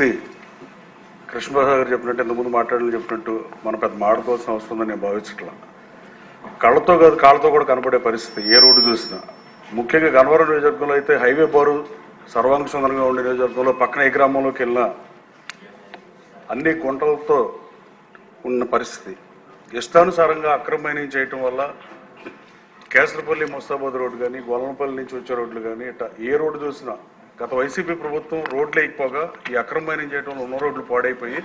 పరిస్థితి కృష్ణప్రసాద్ గారు చెప్పినట్టు ఇంతకుముందు మాట్లాడాలని చెప్పినట్టు మనం పెద్ద మాడుకోవాల్సిన అవసరం ఉందని నేను భావించట్లా. కళ్ళతో కాదు కాళ్ళతో కూడా కనపడే పరిస్థితి ఏ రోడ్డు చూసినా. ముఖ్యంగా గన్నవరం నియోజకవర్గంలో అయితే హైవే బారు సర్వాంగ సుందరంగా ఉండే నియోజకవర్గంలో పక్కన ఏ గ్రామంలోకి వెళ్ళినా అన్ని గుంటలతో ఉన్న పరిస్థితి. ఇష్టానుసారంగా అక్రమ మైనింగ్ చేయటం వల్ల కేసరపల్లి ముస్తాబాద్ రోడ్డు కానీ గొల్లనపల్లి నుంచి వచ్చే రోడ్లు కానీ ఇట్లా ఏ రోడ్డు చూసినా గత వైసీపీ ప్రభుత్వం రోడ్లు వేయకపోగా ఈ అక్రమ మైనింగ్ చేయడంలో ఉన్న రోడ్లు పాడైపోయి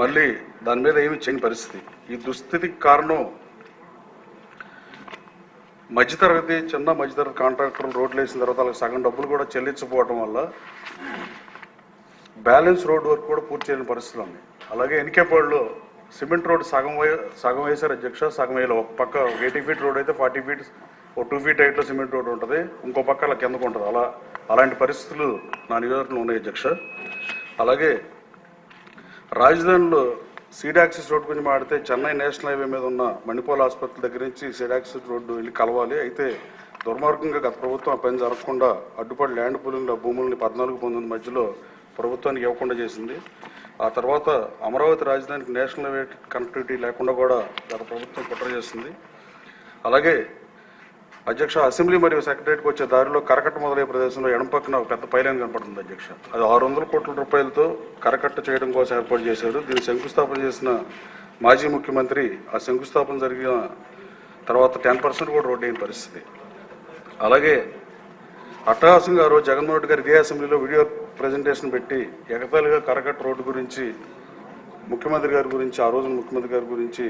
మళ్ళీ దాని మీద ఏమి చేయని పరిస్థితి. ఈ దుస్థితికి కారణం మధ్యతరగతి చిన్న మధ్యతరగతి కాంట్రాక్టర్లు రోడ్లు వేసిన తర్వాత వాళ్ళకి సగం డబ్బులు కూడా చెల్లించకపోవడం వల్ల బ్యాలెన్స్ రోడ్ వర్క్ కూడా పూర్తి చేయని పరిస్థితులు ఉన్నాయి. అలాగే ఎన్కేపాడులో సిమెంట్ రోడ్ సగం వేసారు అధ్యక్ష, సగం వేయాలి. ఒక పక్క 80 ఫీట్ రోడ్ అయితే 40 ఫీట్ 2 ఫీట్ హైట్లో సిమెంట్ రోడ్ ఉంటుంది, ఇంకో పక్క అలా కిందకు ఉంటుంది. అలాంటి పరిస్థితులు నా నియోజకవర్గంలో ఉన్నాయి అధ్యక్ష. అలాగే రాజధానిలో సీడ్ యాక్సిస్ రోడ్ గురించి మాడితే చెన్నై నేషనల్ హైవే మీద ఉన్న మణిపాల్ ఆసుపత్రి దగ్గర నుంచి సీడ్ యాక్సిస్ రోడ్డు వెళ్ళి కలవాలి. అయితే దుర్మార్గంగా గత ప్రభుత్వం ఆ పని జరగకుండా అడ్డుపడి ల్యాండ్ పూలింగ్లో భూములని 14-19 మధ్యలో ప్రభుత్వానికి ఇవ్వకుండా చేసింది. ఆ తర్వాత అమరావతి రాజధానికి నేషనల్ హైవే కనెక్టివిటీ లేకుండా కూడా గత ప్రభుత్వం కుట్ర చేసింది. అలాగే అధ్యక్ష అసెంబ్లీ మరియు సెక్రటరీకి వచ్చే దారిలో కరకట్ట మొదలయ్యే ప్రదేశంలో ఎడం పక్కన ఒక పెద్ద పైలైన్ కనపడుతుంది అధ్యక్ష. అది 600 కోట్ల రూపాయలతో కరకట్ట చేయడం కోసం ఏర్పాటు చేశారు. దీన్ని శంకుస్థాపన చేసిన మాజీ ముఖ్యమంత్రి ఆ శంకుస్థాపన జరిగిన తర్వాత 10% కూడా రోడ్డు అయిన పరిస్థితి. అలాగే అట్టహాసంగా రోజు జగన్మోహన్ రెడ్డి గారు ఇదే అసెంబ్లీలో వీడియో ప్రజెంటేషన్ పెట్టి ఎగతాళిగా కరకట్ట రోడ్డు గురించి ముఖ్యమంత్రి గారి గురించి ఆ రోజున ముఖ్యమంత్రి గారి గురించి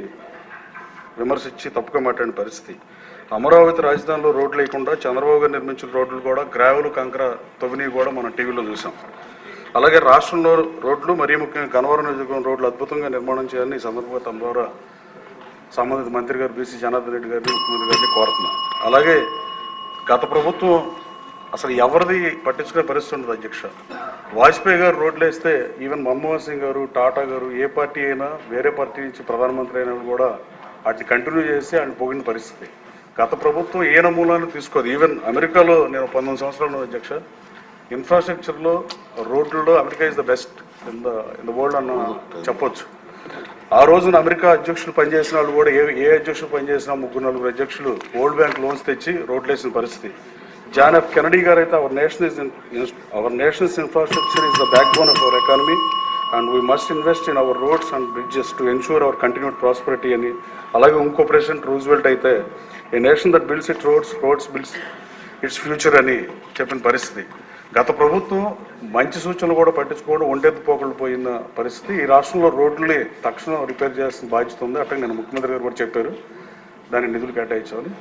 విమర్శించి తప్పుగా మాట్లాడిన పరిస్థితి. అమరావతి రాజధానిలో రోడ్లు లేకుండా చంద్రబాబు గారు నిర్మించిన రోడ్లు కూడా గ్రావెల్ కంకర తవ్విని కూడా మనం టీవీలో చూసాం. అలాగే రాష్ట్రంలో రోడ్లు మరీ ముఖ్యంగా గన్నవరం నియోజకవర్గం రోడ్లు అద్భుతంగా నిర్మాణం చేయాలని ఈ సందర్భంగా తమ ద్వారా సంబంధిత మంత్రి గారు బీసీ జనార్దన్ రెడ్డి గారిని ముఖ్యమంత్రి గారిని కోరుతున్నాం. అలాగే గత ప్రభుత్వం అసలు ఎవరిది పట్టించుకునే పరిస్థితి ఉండదు అధ్యక్ష. వాజ్పేయి గారు రోడ్లు వేస్తే ఈవెన్ మన్మోహన్ సింగ్ గారు, టాటా గారు, ఏ పార్టీ అయినా వేరే పార్టీ నుంచి ప్రధానమంత్రి అయినా కూడా వాటిని కంటిన్యూ చేసి ఆయన పోగిన పరిస్థితి. గత ప్రభుత్వం ఏ నమూనాను తీసుకోదు. ఈవెన్ అమెరికాలో నేను 19 సంవత్సరాలు అధ్యక్ష, ఇన్ఫ్రాస్ట్రక్చర్లో రోడ్లలో America is the best in the world అన్న చెప్పొచ్చు. ఆ రోజున అమెరికా అధ్యక్షులు పనిచేసిన వాళ్ళు కూడా ఏ అధ్యక్షులు పనిచేసినా 3-4 అధ్యక్షులు వరల్డ్ బ్యాంక్ లోన్స్ తెచ్చి రోడ్లు వేసిన పరిస్థితి. జాన్ ఎఫ్ కెనడీ గారు అయితే our nationals infrastructure is the backbone of our economy and we must invest in our roads and bridges to ensure our continued prosperity అని. అలాగే ఇంకో ప్రెసిడెంట్ రూజ్వెల్ట్ అయితే a nation that builds it roads builds its future అని చెప్పిన పరిస్థితి. గత ప్రభుత్వం మంచి సూచనలు కూడా పట్టించుకోవడం ఒంటెత్తు పోకళ్ళు పోయిన పరిస్థితి. ఈ రాష్ట్రంలో రోడ్లని తక్షణం రిపేర్ చేయాల్సిన బాధ్యత ఉంది. అట్లా నేను ముఖ్యమంత్రి గారు కూడా చెప్పారు దానికి నిధులు కేటాయించాలని.